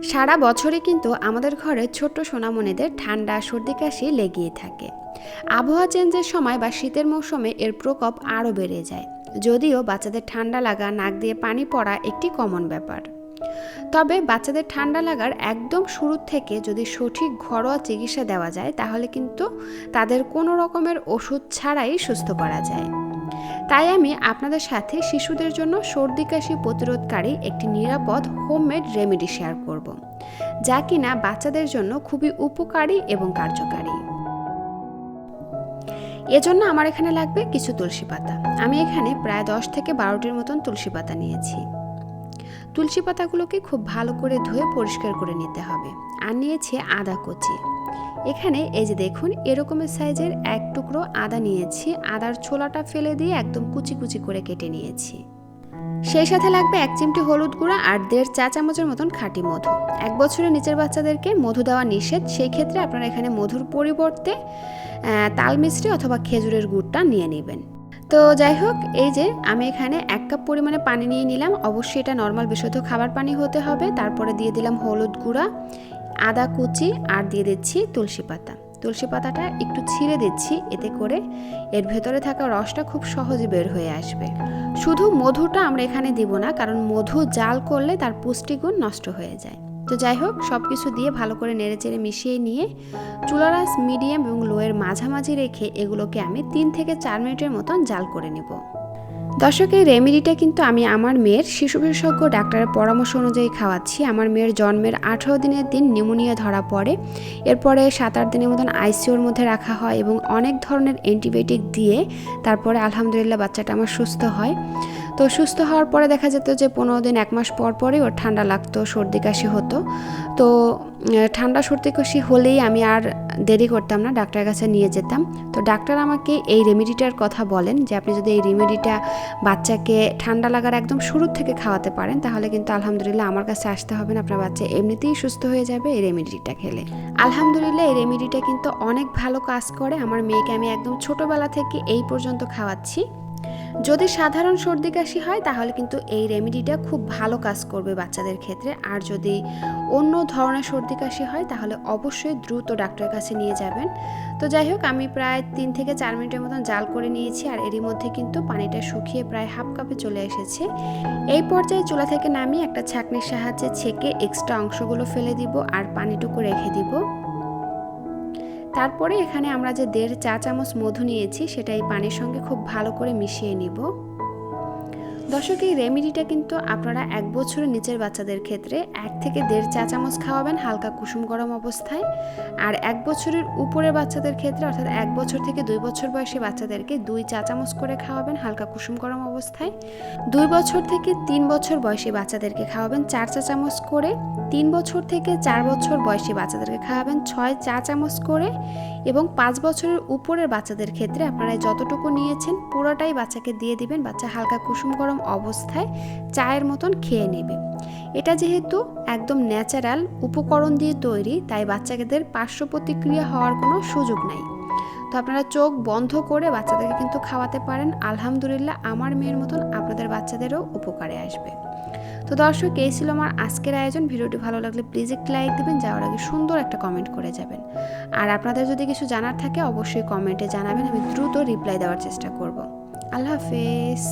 সারা বছরই কিন্তু আমাদের ঘরে ছোট্ট সোনামণিদের ঠান্ডা সর্দি কাশি লেগেই থাকে। আবহাওয়া চেঞ্জের সময় বা শীতের মৌসুমে এর প্রকোপ আরও বেড়ে যায়। যদিও বাচ্চাদের ঠান্ডা লাগা, নাক দিয়ে পানি পড়া একটি কমন ব্যাপার। তবে বাচ্চাদের ঠান্ডা লাগার একদম শুরুর থেকে যদি সঠিক ঘরোয়া চিকিৎসা দেওয়া যায় তাহলে কিন্তু তাদের কোনো রকমের ওষুধ ছাড়াই সুস্থ করা যায়। তাই আমি আপনাদের সাথে শিশুদের জন্য সর্দি কাশি প্রতিরোধকারী একটি নিরাপদ হোমমেড রেমেডি শেয়ার করব, যা কিনা বাচ্চাদের জন্য খুবই উপকারী এবং কার্যকারী। এজন্য আমার এখানে লাগবে কিছু তুলসী পাতা। আমি এখানে প্রায় 10 থেকে 12টির মতন তুলসী পাতা নিয়েছি। তুলসী পাতাগুলোকে খুব ভালো করে ধুয়ে পরিষ্কার করে নিতে হবে। আর নিয়েছি আদা কুচি। এখানে এই যে দেখুন, এরকমের সাইজের এক টুকরো আদা নিয়েছি। আদার ছোলাটা ফেলে দিয়ে একদম কুচি কুচি করে কেটে নিয়েছি। সেই সাথে লাগবে 1 চিমটি হলুদ গুঁড়া আর 1.5 চা চামচের মতন খাঁটি মধু। 1 বছরের নিচের বাচ্চাদেরকে মধু দেওয়া নিষেধ। সেই ক্ষেত্রে আপনারা এখানে মধুর পরিবর্তে তাল মিছরি অথবা খেজুরের গুড়টা নিয়ে নেবেন। তো যাই হোক, এই যে আমি এখানে 1 কাপ পরিমাণে পানি নিয়ে নিলাম। অবশ্যই এটা নর্মাল বিশুদ্ধ খাবার পানি হতে হবে। তারপরে দিয়ে দিলাম হলুদ গুঁড়া, আদা কুচি আর দিয়ে দিচ্ছি তুলসী পাতা। তুলসী পাতাটা একটু ছিঁড়ে দিচ্ছি, এতে করে এর ভেতরে থাকা রসটা খুব সহজে বের হয়ে আসবে। শুধু মধুটা আমরা এখানে দিব না, কারণ মধু জাল করলে তার পুষ্টিগুণ নষ্ট হয়ে যায়। তো যাই হোক, সব কিছু দিয়ে ভালো করে নেড়েচেড়ে মিশিয়ে নিয়ে চুলার আঁচ মিডিয়াম এবং লোয়ের মাঝামাঝি রেখে এগুলোকে আমি 3 থেকে 4 মিনিটের মতন জাল করে নিব। দর্শক, এই রেমেডিটা কিন্তু আমি আমার মেয়ের শিশু বিশেষজ্ঞ ডাক্তারের পরামর্শ অনুযায়ী খাওয়াচ্ছি। আমার মেয়ের জন্মের 18 দিনের দিন নিউমোনিয়া ধরা পড়ে। এরপরে 7-8 দিনের মতন আইসিইউর মধ্যে রাখা হয় এবং অনেক ধরনের অ্যান্টিবায়োটিক দিয়ে তারপরে আলহামদুলিল্লাহ বাচ্চাটা আমার সুস্থ হয়। তো সুস্থ হওয়ার পরে দেখা যেত যে 15 দিন 1 মাস পর পরই ওর ঠান্ডা লাগতো, সর্দি কাশি হতো। তো ঠান্ডা সর্দি কাশি হলেই আমি আর দেরি করতাম না, ডাক্তারের কাছে নিয়ে যেতাম। তো ডাক্তার আমাকে এই রেমেডিটার কথা বলেন যে আপনি যদি এই রেমেডিটা বাচ্চাকে ঠান্ডা লাগার একদম শুরুর থেকে খাওয়াতে পারেন তাহলে কিন্তু আলহামদুলিল্লাহ আমার কাছে আসতে হবে না, আপনার বাচ্চা এমনিতেই সুস্থ হয়ে যাবে এই রেমেডিটা খেলে। আলহামদুলিল্লাহ এই রেমেডিটা কিন্তু অনেক ভালো কাজ করে। আমার মেয়েকে আমি একদম ছোটোবেলা থেকে এই পর্যন্ত খাওয়াচ্ছি। যদি সাধারণ সর্দি কাশি হয় তাহলে কিন্তু এই রেমেডিটা খুব ভালো কাজ করবে বাচ্চাদের ক্ষেত্রে। আর যদি অন্য ধরনের সর্দি কাশি হয় তাহলে অবশ্যই দ্রুত ডাক্তারের কাছে নিয়ে যাবেন। তো যাই হোক, আমি প্রায় 3 থেকে 4 মিনিটের মতন জাল করে নিয়েছি। আর এরই মধ্যে কিন্তু পানিটা শুকিয়ে প্রায় হাফ কাপে চলে এসেছে। এই পর্যায়ে চুলা থেকে নামিয়ে একটা ছাঁকনির সাহায্যে ছেঁকে এক্সট্রা অংশগুলো ফেলে দিব আর পানিটুকু রেখে দিব। তারপরে এখানে আমরা যে 1.5 চা চামচ মধু নিয়েছি সেটা এই পানির সঙ্গে খুব ভালো করে মিশিয়ে নিব। দর্শক, এই রেমেডিটা কিন্তু আপনারা 1 বছরের নিচের বাচ্চাদের ক্ষেত্রে 1 থেকে 1.5 চা চামচ খাওয়াবেন হালকা কুসুম গরম অবস্থায়। আর 1 বছরের উপরের বাচ্চাদের ক্ষেত্রে অর্থাৎ 1 বছর থেকে 2 বছর বয়সী বাচ্চাদেরকে 2 চা চামচ করে খাওয়াবেন হালকা কুসুম গরম অবস্থায়। 2 বছর থেকে 3 বছর বয়সী বাচ্চাদেরকে খাওয়াবেন 4 চা চামচ করে। 3 বছর থেকে 4 বছর বয়সী বাচ্চাদেরকে খাওয়াবেন 6 চা চামচ করে। এবং 5 বছরের উপরের বাচ্চাদের ক্ষেত্রে আপনারা যতটুকু নিয়েছেন পুরোটাই বাচ্চাকে দিয়ে দিবেন। বাচ্চা হালকা কুসুম গরম অবস্থায় চায়ের মতন খেয়ে নেবে। এটা যেহেতু একদম ন্যাচারাল উপকরণ দিয়ে তৈরি, তাই বাচ্চাদের পার্শ্ব প্রতিক্রিয়া হওয়ার কোনো সুযোগ নাই। তো আপনারা চোখ বন্ধ করে বাচ্চাদেরকে কিন্তু খাওয়াতে পারেন। আলহামদুলিল্লাহ আমার মেয়ের মতন আপনাদের বাচ্চাদেরও উপকারে আসবে। তো দর্শক, এই ছিল আমার আজকের আয়োজন। ভিডিওটি ভালো লাগলে প্লিজ একটি লাইক দিবেন, যাওয়ার আগে সুন্দর একটা কমেন্ট করে যাবেন। আর আপনাদের যদি কিছু জানার থাকে অবশ্যই কমেন্টে জানাবেন, আমি দ্রুত রিপ্লাই দেওয়ার চেষ্টা করব। আল্লাহ হাফেজ।